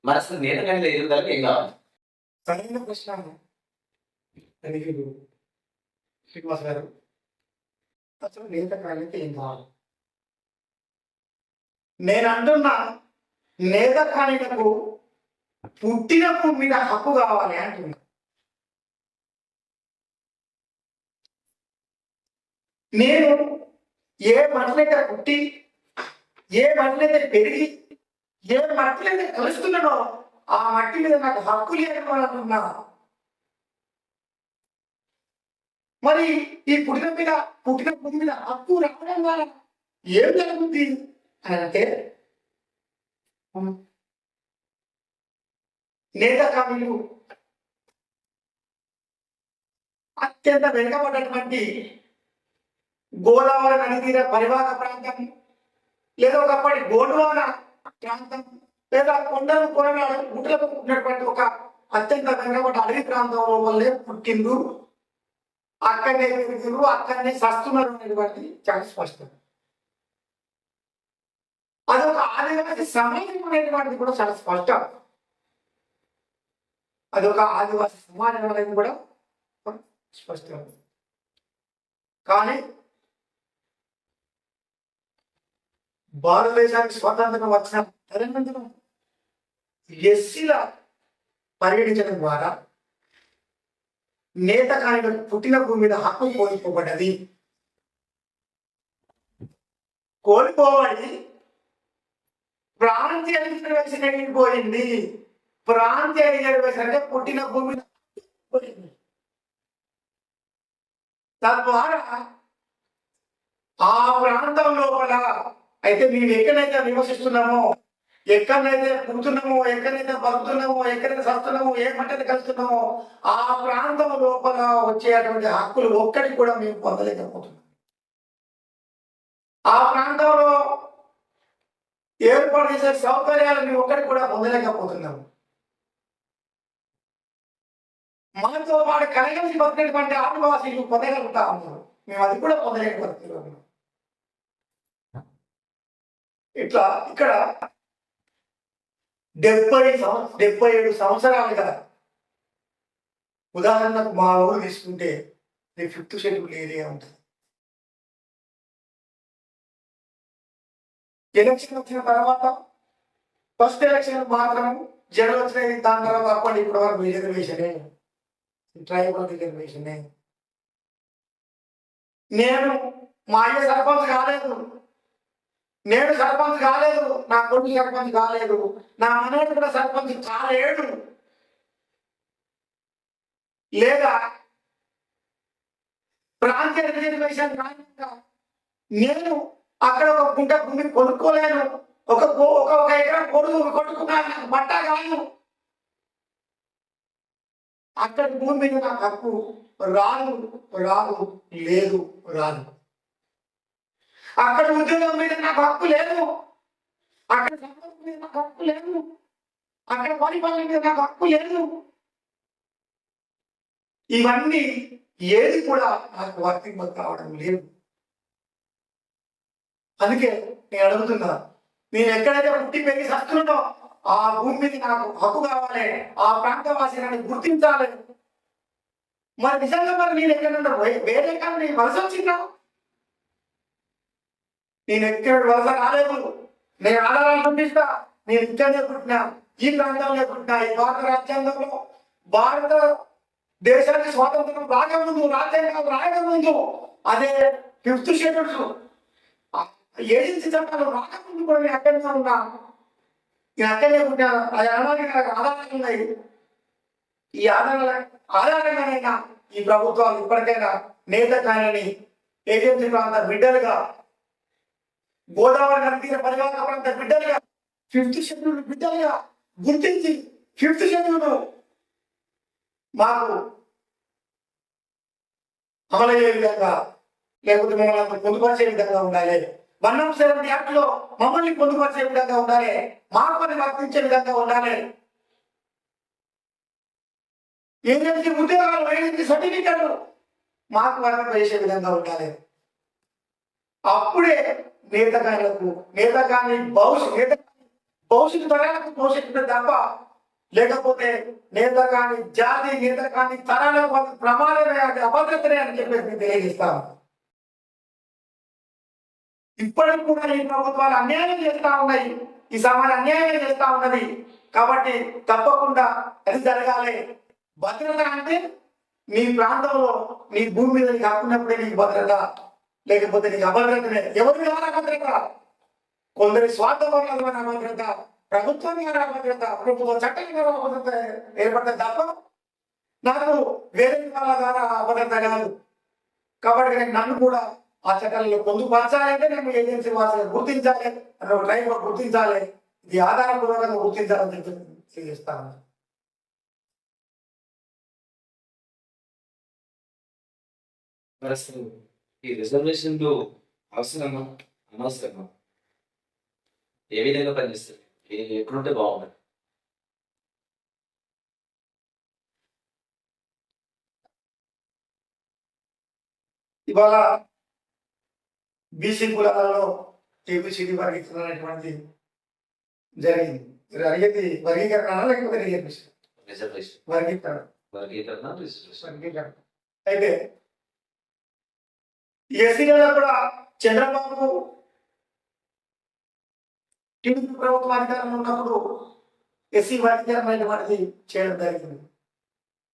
మరి అసలు నేతకానిలో ఎదుగుదలకు ఏం కావాలి? సరైన ప్రశ్న అడిగారు శ్రీనివాస్ గారు. అసలు నేతకానికి ఏం కావాలి? నేను అంటున్నా, నేతకానిలకు పుట్టినప్పుడు మీద హక్కు కావాలి అంటున్నా. నేను ఏ మట్లయితే పుట్టి, ఏ మట్లయితే పెరిగి, ఏ మట్లయితే కలుస్తున్నానో ఆ మట్టి మీద నాకు హక్కు లేకపోవడం అంటున్నా. మరి ఈ పుట్టిన భూమి మీద హక్కు రావడం ద్వారా ఏం జరుగుతుంది అని అంటే, నేతకాములు అత్యంత వెనుకబడ్డటువంటి గోదావరి నది తీర పరివాహక ప్రాంతం, లేదా ఒకప్పటి గోండ్వాన ప్రాంతం, లేదా కొండలు కొనగాడు గుట్టలకు ఉన్నటువంటి ఒక అత్యంత వెనుకబడ్డ అడవి ప్రాంతం లోపలే పుట్టిండు, అక్కడనే పెరిగిరు, అక్కడనే సస్తున్నారు అనేటువంటి చాలా స్పష్టం. అదొక ఆదివాసి సమాజం అనేటువంటిది కూడా చాలా స్పష్టం. అదొక ఆదివాసి సమాజం అనేది కూడా స్పష్టం. కానీ భారతదేశానికి స్వాతంత్రం వచ్చిన తదనంతరం ఎస్సీల పరిగణించడం ద్వారా నేతకానిలకు పుట్టిన భూమి మీద హక్కు కోల్పోబడ్డది. కోల్పోబడి ప్రాంతీయ రిజర్వేషన్ పోయింది. ప్రాంతీయ రిజర్వేషన్ అంటే పుట్టిన భూమి మీద పోయింది. తద్వారా ఆ ప్రాంతం లోపల అయితే మేము ఎక్కడైతే నివసిస్తున్నామో, ఎక్కడైతే పుడుతున్నామో, ఎక్కడైతే బతుకుతున్నామో, ఎక్కడైతే సస్తున్నామో, ఏ పంటలు కలుస్తున్నామో ఆ ప్రాంతం లోపల వచ్చేటువంటి హక్కులు ఒక్కటి కూడా మేము పొందలేకపోతున్నాం. ఆ ప్రాంతంలో ఏర్పాటు చేసే సౌకర్యాలు మేము ఒక్కటి కూడా పొందలేకపోతున్నాము. మనతో పాటు కలగలిసి బతికేటువంటి ఆదివాసీలు పొందగలుగుతా ఉన్నారు, మేము అది కూడా పొందలేకపోతున్నాము. ఇట్లా ఇక్కడ 77 సంవత్సరాలుగా ఉదాహరణకు మా ఊరు తీసుకుంటే 5th షెడ్యూల్ ఏరియా ఉంటుంది. ఎలక్షన్ వచ్చిన తర్వాత ఫస్ట్ ఎలక్షన్ మాత్రం జగన్ వచ్చినది, దాని తర్వాత అప్పటి ఇప్పటి వరకు రిజర్వేషనే, ట్రైబల్ రిజర్వేషనే. నేను మా అయ్య సర్పంచ్ కాలేదు, నేను సర్పంచ్ కాలేదు, నా కొడుకు సర్పంచ్ కాలేదు, నా మనవడు కూడా సర్పంచ్ కాలేడు. లేదా ప్రాంతీయ రిజర్వేషన్ కారణంగా నేను అక్కడ ఒక గుంట భూమి కొనుక్కోలేను, ఒక ఎకరం కొట్టుకున్నాను, నాకు బట్ట కాదు. అక్కడ భూమి మీద నాకు హక్కు రాదు లేదు రాదు. అక్కడ ఉద్యోగం మీద నాకు హక్కు లేదు, అక్కడ సంపద మీద నాకు హక్కు లేదు, అక్కడ పరిపాలన మీద నాకు హక్కు లేదు. ఇవన్నీ ఏది కూడా నాకు వర్తింప కావడం లేదు. అందుకే నేను అడుగుతున్నా, నేను ఎక్కడైతే పుట్టి పెరిగి సస్తున్నానో ఆ భూమి మీద నాకు హక్కు కావాలి, ఆ ప్రాంతవాసిని గుర్తించాలి. మరి నిజంగా నేను ఎక్కడన్నా వేరే కానీ వలస వచ్చినా, నేను ఎక్కడ వలస రాలేదు, నేను ఆధారాలు చూపిస్తా. నేను ఇక్కడనే పుట్టినా, ఈ ప్రాంతంలో పుట్టినా. ఈ భారత రాజ్యాంగంలో భారత దేశానికి స్వాతంత్రం రాకముందు, రాజ్యాంగం రాకముందు, అదే 5th షెడ్యూల్ ఏజెన్సీ చట్టాలు రాకముందు కూడా నేను అక్కడనే ఉన్నా, నేను అక్కడనే పుట్టినా. అది అనడానికి నాకు ఆధారాలు ఉన్నాయి. ఈ ఆధారంగానైనా ఈ ప్రభుత్వాలు ఇప్పటికైనా నేతకాయని ఏజెన్సీ ప్రాంత బిడ్డలుగా, గోదావరి నది తీర పరివాహక ప్రాంత బిడ్డలుగా, 5th షెడ్యూల్ బిడ్డలుగా గుర్తించి 5th షెడ్యూల్ మాకు అమలయ్యే విధంగా, లేకపోతే మమ్మల్ని పొందుపరిచే విధంగా ఉండాలి. 170 యాక్ట్లో మమ్మల్ని పొందుపరిచే విధంగా ఉండాలి, మాకు పని వర్తించే విధంగా ఉండాలి. ఏజెన్సీ ఉద్యోగాలు, ఏజెన్సీ సర్టిఫికెట్లు మాకు వర్తింప చేసే విధంగా ఉండాలి. అప్పుడే నేతకాని భవిష్యత్తు తరాలకు పోషించడం తప్ప, లేకపోతే నేత కాని జాతి, నేత కాని తరాలకు అది ప్రమాదమే, అది అభద్రతనే అని చెప్పేసి నేను తెలియజేస్తాను. ఇప్పటికి కూడా ఈ ప్రభుత్వాలు అన్యాయం చేస్తా ఉన్నాయి, ఈ సమాజం అన్యాయం చేస్తా ఉన్నది. కాబట్టి తప్పకుండా అది జరగాలి. భద్రత అంటే నీ ప్రాంతంలో నీ భూమి మీద నీకు హక్కున్నప్పుడే నీకు భద్రత, లేకపోతే నీకు అభద్రతనే. ఎవరికి కావాలి అభద్రత? కొందరి స్వార్థపరమైన అభద్రత, ప్రభుత్వానికి అభద్రత, ప్రభుత్వ చట్టానికి అభద్రత ఏర్పడతాయి తప్ప నాకు వేరే వాళ్ళ ద్వారా అభద్రత కాదు. కాబట్టి నేను నన్ను కూడా ఆ చట్టాలలో పొందుపరచాలంటే నేను ఏజెన్సీ వాసులు గుర్తించాలి, అన్న టైంలో గుర్తించాలి, ఇది ఆధారపూర్వకంగా గుర్తించాలని చెప్పి తెలియజేస్తాను. మరి అసలు ఈ రిజర్వేషన్లు అవసరమా అనవసరమా? ఏ విధంగా పనిచేస్తుంది? ఎక్కడుంటే బాగుంటుంది? ఇవాళ బీసీ కులాలలో ఏబిసిడి వర్గీకరణ అనేటువంటిది జరిగింది. జరిగేది వర్గీకరణ లేకపోతే రిజర్వేషన్? రిజర్వేషన్, వర్గీకరణ. వర్గీకరణ, రిజర్వేషన్. వర్గీకరణ అయితే ఎస్సీలలో కూడా చంద్రబాబు టీడీపీ ప్రభుత్వం అధికారంలో ఉన్నప్పుడు ఎస్సీ వర్గీకరణ అనేటువంటిది చేయడం జరిగింది.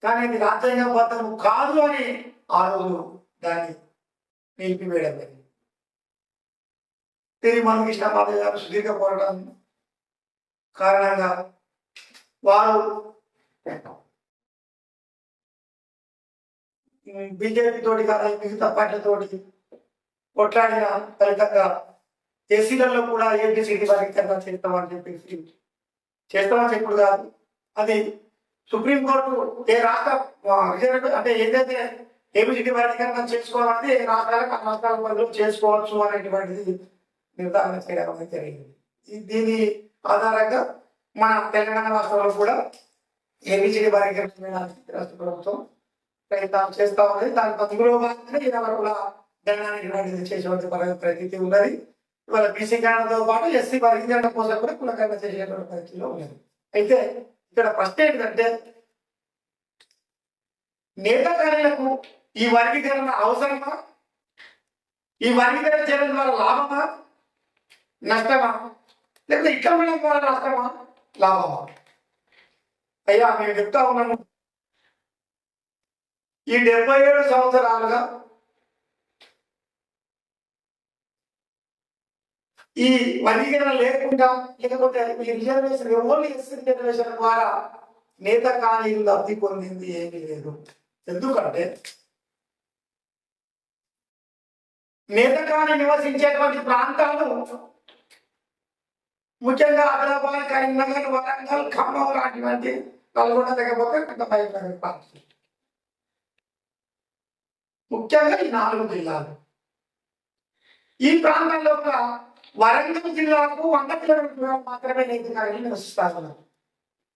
కానీ అది రాజ్యాంగబద్ధం కాదు అని ఆ రోజు దాన్ని నిలిపివేయడం జరిగింది. తిరుమల కృష్ణమాధవ్ గారు సుదీర్ఘ పోరాటం కారణంగా వారు బీజేపీ తోటి కానీ మిగతా పార్టీలతోటి కొట్లాడిన ఫలితంగా ఎస్సీలలో కూడా ఏబిసిడి వర్గీకరణ చేస్తామని చెప్పేసి, చేస్తామని చెప్పుడు కాదు, అది సుప్రీంకోర్టు ఏ రాష్ట్ర రిజర్వ్ అంటే ఏదైతే ఏబిసిడి వర్గీకరణ చేసుకోవాలని ఏ రాష్ట్రాలకు ఆ రాష్ట్రాల పరిధిలో చేసుకోవచ్చు అనేటువంటిది నిర్ధారణ చేయడం అనేది జరిగింది. దీని ఆధారంగా మన తెలంగాణ రాష్ట్రంలో కూడా ఏబిసిడి వర్గీకరణ చేయడానికి రాష్ట్ర ప్రభుత్వం ప్రయత్నాలు చేస్తా ఉన్నది. దాని అందులో భాగంగానే ఇలా దండాన్ని చేసేటువంటి పరిస్థితి ఉన్నది. ఇవాళ బీసీ కరణతో పాటు ఎస్సీ వర్గీకరణ కోసం కూడా కులకరణ చేసేటువంటి పరిస్థితిలో ఉన్నది. అయితే ఇక్కడ ప్రశ్న ఏంటంటే, నేతకారులకు ఈ వర్గీకరణ అవసరమా? ఈ వర్గీకరణ చేయడం ద్వారా లాభమా నష్టమా? లేకపోతే ఇక్కడ ఉండడం ద్వారా నష్టమా లాభమా? అయ్యా మేము చెప్తా ఉన్నాము, ఈ 77 సంవత్సరాలుగా ఈ వర్గీకరణ లేకుండా, లేకపోతే ఈ రిజర్వేషన్ ఓన్లీ ఎస్సీ రిజర్వేషన్ ద్వారా నేత కానీ లబ్ధి పొందింది ఏమీ లేదు. ఎందుకంటే నేత కానీ నివసించేటువంటి ప్రాంతాలు ముఖ్యంగా ఆదిలాబాద్, కరీంనగర్, వరంగల్, ఖమ్మం లాంటివంటి, నల్గొండ లేకపోతే మహబూబ్నగర్ ప్రాంతం, ముఖ్యంగా ఈ 4 జిల్లాలు. ఈ ప్రాంతాల్లో కూడా వరంగల్ జిల్లాకు 100 కిలోమీటర్ల మాత్రమే నేతకారులు నివసిస్తారు.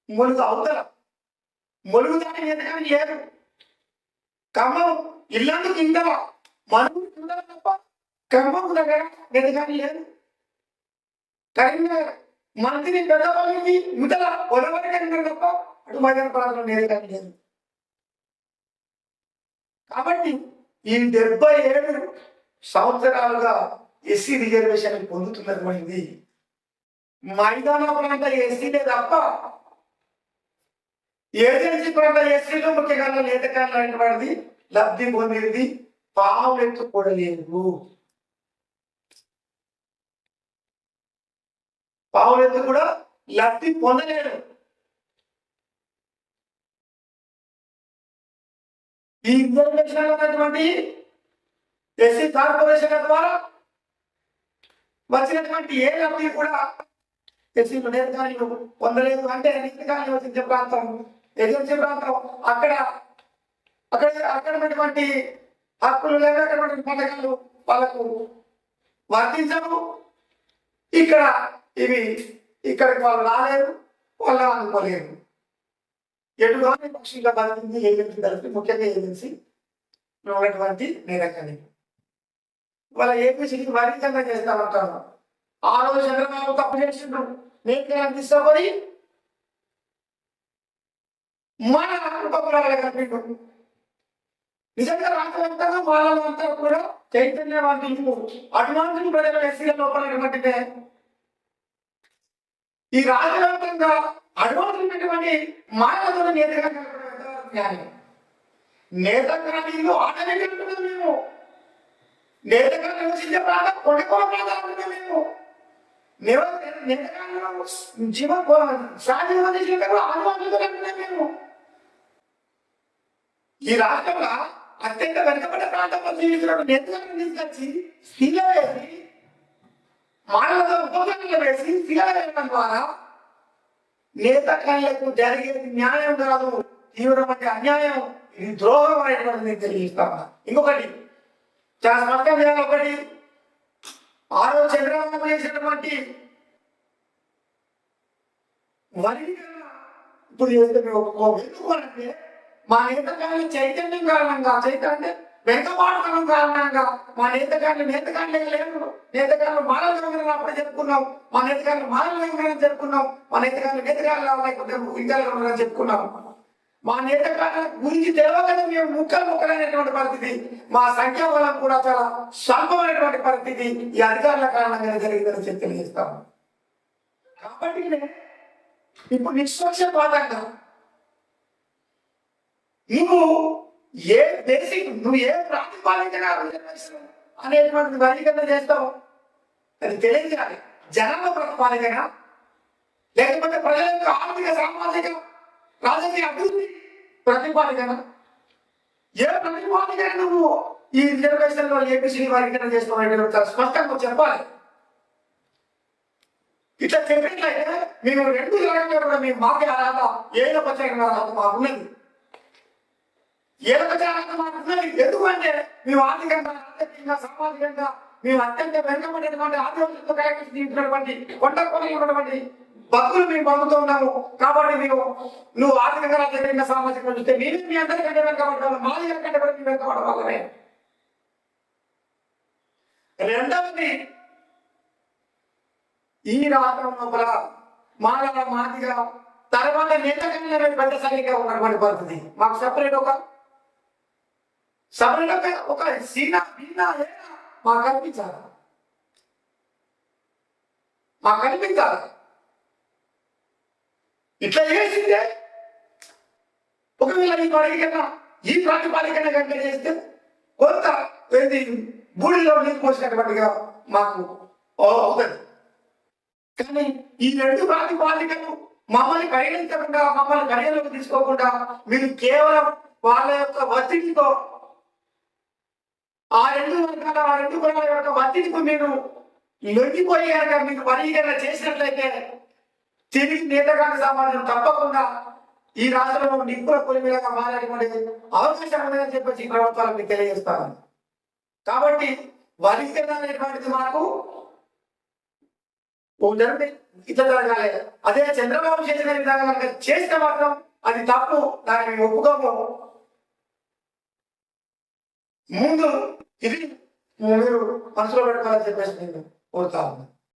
ములుగు అవతల, ములుగు దాని నేతకారులు లేరు. ఖమ్మం ఇల్లందు కింద, మనుగు కింద తప్ప ఖమ్మం దగ్గర నేతకారులు లేరు. కరీంనగర్ మంత్రి పెద్దపల్లికి ఇతర గోదావరి కరీంనగర్ తప్ప అటు మైదాన ప్రాంతంలో నేతకారులు లేదు. కాబట్టి ఈ 77 సంవత్సరాలుగా ఎస్సీ రిజర్వేషన్ పొందుతున్నటువంటిది మైదాన ప్రాంత ఎస్సీలే తప్ప ఏజెన్సీ ప్రాంత ఎస్సీలు ముఖ్యంగా నేతకారులు అనేటువంటిది లబ్ధి పొందింది పావులెత్తు కూడా లేదు. పావులెత్తు కూడా లబ్ధి పొందలేడు. ఈ రిజర్వేషన్ ఉన్నటువంటి ఎస్సీ కార్పొరేషన్ల ద్వారా వచ్చినటువంటి ఏ లబ్ధి కూడా ఎస్సీలు నేతకారులు పొందలేదు. అంటే నేతకారులు నివసించే ప్రాంతం, ఏజెన్సీ ప్రాంతం, అక్కడ అక్కడటువంటి హక్కులు లేదా అక్కడటువంటి పథకాలు వాళ్ళకు వర్తించవు. ఇక్కడ ఇవి ఇక్కడికి వాళ్ళు రాలేరు, వాళ్ళు అనుకోలేరు. ఎటుగానే పక్షులుగా బతికింది ఏజెన్సీ తరఫు, ముఖ్యంగా ఏజెన్సీ ఉన్నటువంటి నేతకారులు. వాళ్ళ ఏపీసీకి వర్గీకరణ చేస్తామంటారు. ఆ రోజు చంద్రబాబు తప్పు చేసిండు, నేతకాలను తీసుకుపోయి మన ఉపకులాలు కల్పించు. నిజంగా రాష్ట్ర వ్యాప్తంగా మానవులంతా కూడా చైతన్యవంతులు అడ్వాన్సులు ప్రజల ఎస్సీల లోపల ఈ రాష్ట్ర వ్యాప్తంగా అడ్వాన్స్ ఉన్నటువంటి మానవులను నేతగా నేతకాలు ఆటంటున్నాం మేము. నేతకాలు నివసించే ప్రాంతం కొడుకోవ ప్రాంతాలు అంటున్నాం మేము. నేతకాలను సాధ్యమందించిన ఆదివాసులు అంటున్నాం మేము. ఈ రాష్ట్రంలో అత్యంత వెనుకబడ్డ ప్రాంతంలో జీవిస్తున్న నేతలను తీసుకొచ్చి స్థిర వేసి మానవ ఉపకరణలు వేసి స్థిర వేయడం ద్వారా నేతకాలకు జరిగేది న్యాయం కాదు, తీవ్రమైన అన్యాయం, ఇది ద్రోహం అనేటువంటిది తెలియజేస్తాను. ఇంకొకటి చాలా స్పష్టం చేయాలి. ఒకటి ఆ రోజు చంద్రబాబు చేసినటువంటి వర్గీకరణ ఇప్పుడు ఎందుకు అంటే మా నేతకారుల చైతన్యం కారణంగా, చైతన్యం వెనుకబాటుతనం కారణంగా మా నేతకారులు లేరు. నేతకారులు మానవ అప్పుడు చెప్పుకున్నాం, మా నేతకారులు మానవ చెప్పుకున్నాం, మా నేతకారులు లేకపోతే ఇంకా చెప్పుకున్నాం. మా నేతకారుల గురించి తెలియకుండా మేము ముక్కలైనటువంటి పరిస్థితి, మా సంఖ్యాబలం కూడా చాలా స్వల్పమైనటువంటి పరిస్థితి ఈ అధికారుల కారణంగా జరిగిందని చెప్పి తెలియజేస్తాము. కాబట్టి ఇప్పుడు నిష్పక్షపాతంగా నువ్వు ఏ ప్రాతిపాదికన అనేటువంటి వర్గీకరణ చేస్తావు అది తెలియజేయాలి. జనాభా ప్రతిపాదికన, లేకపోతే ప్రజల యొక్క ఆర్థిక సామాజిక రాజకీయ అభివృద్ధి ప్రతిపాదికన, ఏ ప్రతిపాదికన నువ్వు ఈ రిజర్వేషన్ లో ఏపీసీ వర్గీకరణ చేస్తావు చాలా స్పష్టంగా చెప్పాలి. ఇట్లా చెప్పినట్లయితే మేము రెండు జరగంగా కూడా మేము మాకే అర్హత, ఏళ్ళ పచ్చగా అర్హత మాకున్నది. ఎందుకంటే మేము ఆర్థికంగా, రాజకీయంగా, సామాజికంగా మేము అత్యంత వెనుకబడినటువంటి ఆదివాసులతో కలిగినటువంటి ఉన్నటువంటి భక్తులు మేము పొందుతున్నాము. కాబట్టి నువ్వు ఆర్థికంగా, రాజకీయంగా, సామాజికంగా చూస్తే మేము మీ అందరికంటే వెనుకబడ్డాము, మాది కంటే కూడా మేము వెనుకబడవాళ్ళమే. రెండవది, ఈ రాష్ట్రం లోపల మానవ మాదిగా తర్వాత నేతకంగా పెద్ద సంఖ్యగా ఉన్నటువంటి పరిస్థితి. మాకు సపరేట్ ఒక సీనా బీనా మాకు కనిపించాలి. ఇట్లా చేసిందే ఒకవేళ ఈ ప్రాతిపాదికన కనుక చేస్తే కొంత బూడిలో నీరు పోసినటువంటిగా మాకు అవుతుంది. కానీ ఈ రెండు ప్రాతిపాదికలు మమ్మల్ని పరిగణించకుండా, మమ్మల్ని పరిగణలోకి తీసుకోకుండా మీరు కేవలం వాళ్ళ యొక్క ఒత్తిడితో ఆ రెండు కులాల యొక్క ఒత్తిడికి మీరు లొంగిపోయి కనుక మీకు వర్గీకరణ చేసినట్లయితే తిరిగి నేతగాని సమాజం తప్పకుండా ఈ రాష్ట్రంలో నిప్పుల పొలిమేరగా మారేటువంటి అవకాశం ఉందని చెప్పేసి ఈ ప్రభుత్వాలకు మీకు తెలియజేస్తాను. కాబట్టి వర్గీకరణ అనేటువంటిది మాకు ఇట్లా జరగాలి. అదే చంద్రబాబు చేసిన విధంగా కనుక చేస్తే మాత్రం అది తప్పు, దాన్ని మేము ఒప్పుకోము. ముందు ఇది మీరు మనసులో పెట్టుకోవాలని చెప్పేసి నేను కోరుతా ఉన్నాను.